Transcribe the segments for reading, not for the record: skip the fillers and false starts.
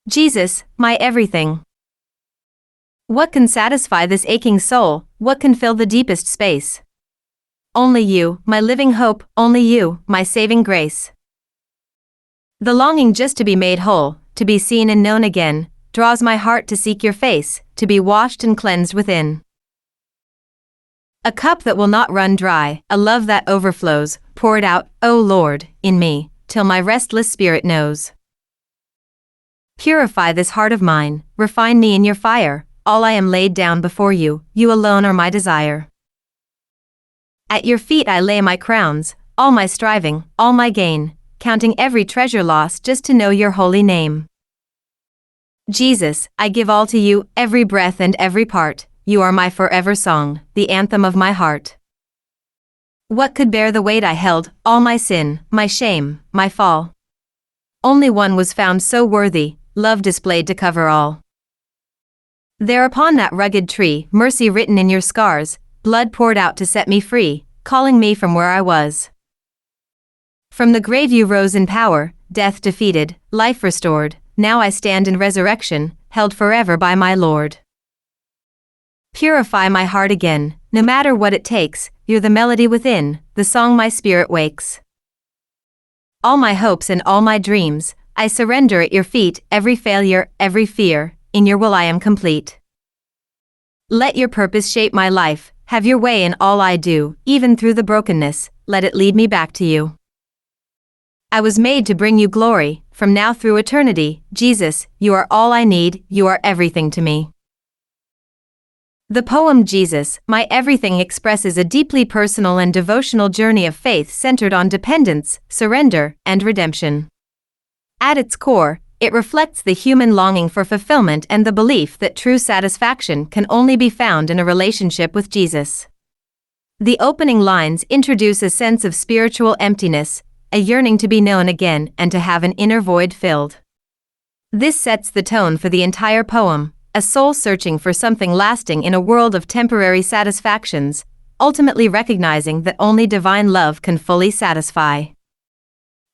Jesus, my everything. What can satisfy this aching soul? What can fill the deepest space? Only you, my living hope, only you, my saving grace. The longing just to be made whole, to be seen and known again, draws my heart to seek your face, to be washed and cleansed within. A cup that will not run dry, a love that overflows, pour it out, O Lord, in me, till my restless spirit knows. Purify this heart of mine, refine me in your fire, all I am laid down before you, you alone are my desire. At your feet I lay my crowns, all my striving, all my gain, counting every treasure lost just to know your holy name. Jesus, I give all to you, every breath and every part, you are my forever song, the anthem of my heart. What could bear the weight I held, all my sin, my shame, my fall? Only one was found so worthy, love displayed to cover all. There upon that rugged tree, mercy written in your scars, blood poured out to set me free, calling me from where I was. From the grave you rose in power, death defeated, life restored, now I stand in resurrection, held forever by my Lord. Purify my heart again, no matter what it takes, you're the melody within, the song my spirit wakes. All my hopes and all my dreams, I surrender at your feet, every failure, every fear, in your will I am complete. Let your purpose shape my life, have your way in all I do, even through the brokenness, let it lead me back to you. I was made to bring you glory, from now through eternity, Jesus, you are all I need, you are everything to me. The poem Jesus, My Everything expresses a deeply personal and devotional journey of faith centered on dependence, surrender, and redemption. At its core, it reflects the human longing for fulfillment and the belief that true satisfaction can only be found in a relationship with Jesus. The opening lines introduce a sense of spiritual emptiness, a yearning to be known again and to have an inner void filled. This sets the tone for the entire poem, a soul searching for something lasting in a world of temporary satisfactions, ultimately recognizing that only divine love can fully satisfy.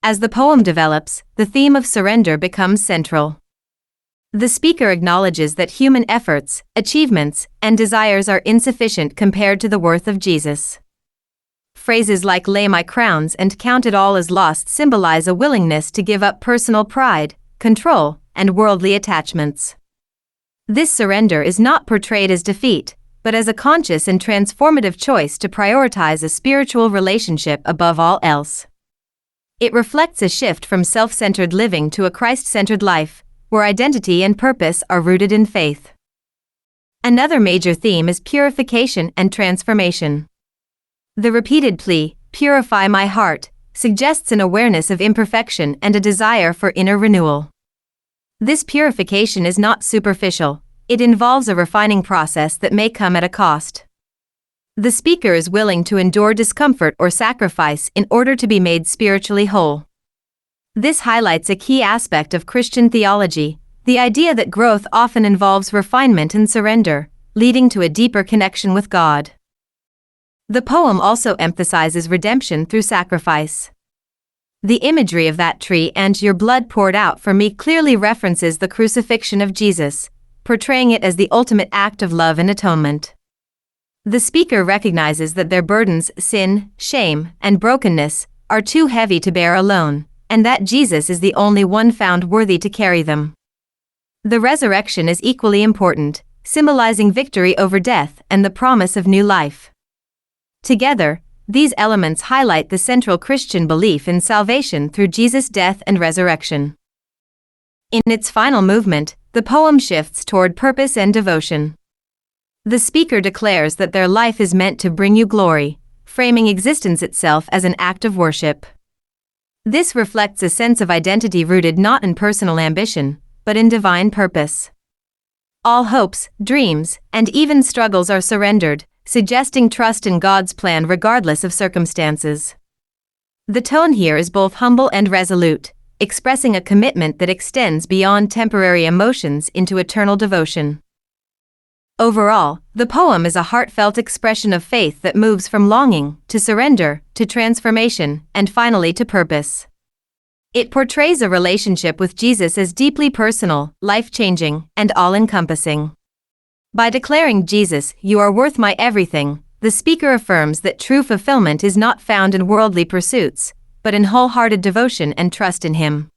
As the poem develops, the theme of surrender becomes central. The speaker acknowledges that human efforts, achievements, and desires are insufficient compared to the worth of Jesus. Phrases like lay my crowns and count it all as lost symbolize a willingness to give up personal pride, control, and worldly attachments. This surrender is not portrayed as defeat, but as a conscious and transformative choice to prioritize a spiritual relationship above all else. It reflects a shift from self-centered living to a Christ-centered life, where identity and purpose are rooted in faith. Another major theme is purification and transformation. The repeated plea, "Purify my heart," suggests an awareness of imperfection and a desire for inner renewal. This purification is not superficial, it involves a refining process that may come at a cost. The speaker is willing to endure discomfort or sacrifice in order to be made spiritually whole. This highlights a key aspect of Christian theology, the idea that growth often involves refinement and surrender, leading to a deeper connection with God. The poem also emphasizes redemption through sacrifice. The imagery of that tree and "your blood poured out for me" clearly references the crucifixion of Jesus, portraying it as the ultimate act of love and atonement. The speaker recognizes that their burdens, sin, shame, and brokenness, are too heavy to bear alone, and that Jesus is the only one found worthy to carry them. The resurrection is equally important, symbolizing victory over death and the promise of new life. Together, these elements highlight the central Christian belief in salvation through Jesus' death and resurrection. In its final movement, the poem shifts toward purpose and devotion. The speaker declares that their life is meant to bring you glory, framing existence itself as an act of worship. This reflects a sense of identity rooted not in personal ambition, but in divine purpose. All hopes, dreams, and even struggles are surrendered, suggesting trust in God's plan regardless of circumstances. The tone here is both humble and resolute, expressing a commitment that extends beyond temporary emotions into eternal devotion. Overall, the poem is a heartfelt expression of faith that moves from longing to surrender to transformation and finally to purpose. It portrays a relationship with Jesus as deeply personal, life-changing, and all-encompassing. By declaring Jesus, you are worth my everything, the speaker affirms that true fulfillment is not found in worldly pursuits, but in wholehearted devotion and trust in Him.